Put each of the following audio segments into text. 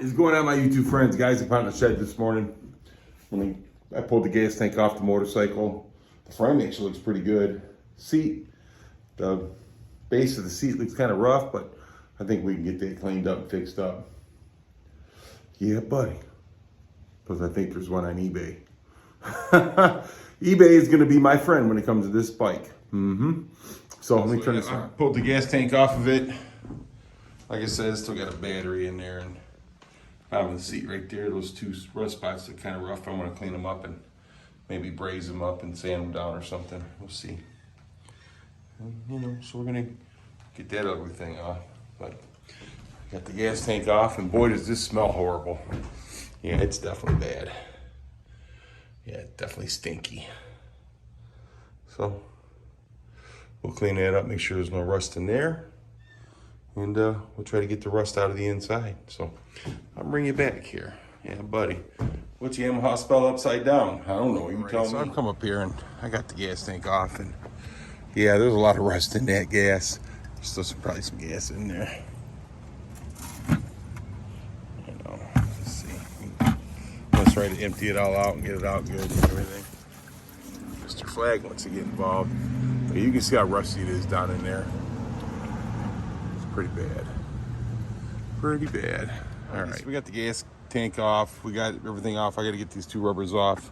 is going on, my YouTube friends? Guys, I found a shed this morning. When I pulled the gas tank off the motorcycle, the frame actually looks pretty good. Seat, the base of the seat looks kind of rough, but I think we can get that cleaned up and fixed up. Yeah, buddy. Because I think there's one on eBay. eBay is going to be my friend when it comes to this bike. So let me turn this on. Pulled the gas tank off of it. Like I said, it's still got a battery in there, and bottom of the seat right there, those two rust spots are kind of rough. I want to clean them up and maybe braze them up and sand them down or something. We'll see. And, you know, so we're gonna get that ugly thing off. But got the gas tank off, and boy, does this smell horrible. Yeah, it's definitely bad. Yeah, it's definitely stinky. So we'll clean that up, make sure there's no rust in there. And we'll try to get the rust out of the inside. So I'll bring you back here. Yeah, buddy. What's Yamaha spell upside down? I don't know. You tell me. So I've come up here and I got the gas tank off, and yeah, there's a lot of rust in that gas. There's still probably some gas in there. You know, let's see. Let's try to empty it all out and get it out good and everything. Mr. Flag wants to get involved. But you can see how rusty it is down in there. Pretty bad. Pretty bad. All right, so we got the gas tank off. We got everything off. I got to get these two rubbers off.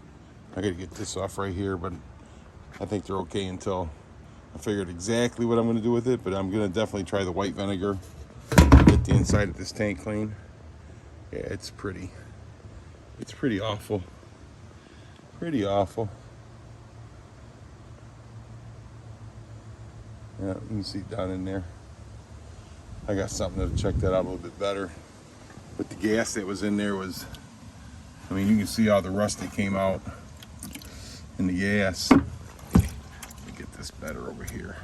I got to get this off right here, but I think they're okay until I figured exactly what I'm going to do with it. But I'm going to definitely try the white vinegar. Get the inside of this tank clean. Yeah, it's pretty awful. Pretty awful. Yeah, you can see down in there. I got something to check that out a little bit better. But the gas that was in there was, I mean, you can see how the rust that came out in the gas. Let me get this better over here.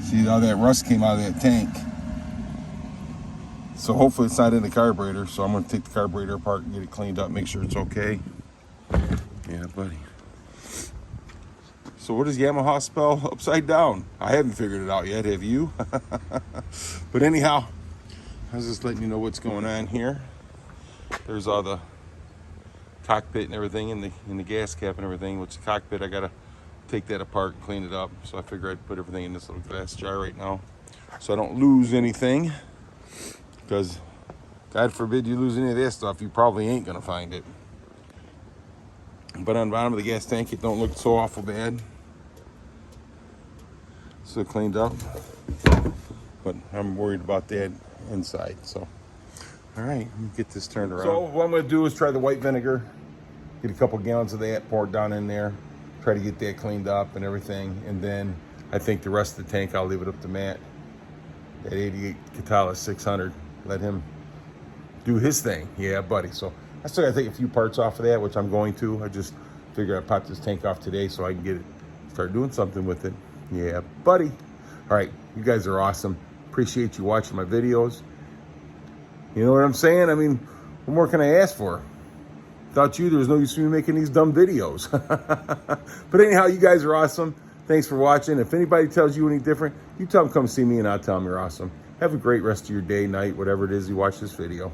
See how that rust came out of that tank. So hopefully it's not in the carburetor. So I'm gonna take the carburetor apart and get it cleaned up, make sure it's okay. Yeah, buddy. So what does Yamaha spell upside down? I haven't figured it out yet, have you? But anyhow, I was just letting you know what's going on here. There's all the cockpit and everything in the gas cap and everything, which the cockpit, I gotta take that apart and clean it up. So I figure I'd put everything in this little glass jar right now so I don't lose anything, because God forbid you lose any of that stuff, you probably ain't gonna find it. But on the bottom of the gas tank, it don't look so awful bad. So cleaned up, but I'm worried about that inside. So, all right, let me get this turned around. So what I'm gonna do is try the white vinegar, get a couple gallons of that, pour it down in there, try to get that cleaned up and everything. And then I think the rest of the tank, I'll leave it up to Matt, that 88 Catalyst 600. Let him do his thing. Yeah, buddy. So I still gotta take a few parts off of that, which I'm going to. I just figured I'd pop this tank off today so I can get it, start doing something with it. Yeah, buddy. All right, you guys are awesome. Appreciate you watching my videos. You know what I'm saying? I mean, what more can I ask for? Without you, there's no use in me making these dumb videos. But anyhow, you guys are awesome. Thanks for watching. If anybody tells you any different, you tell them come see me and I'll tell them you're awesome. Have a great rest of your day, night, whatever it is you watch this video.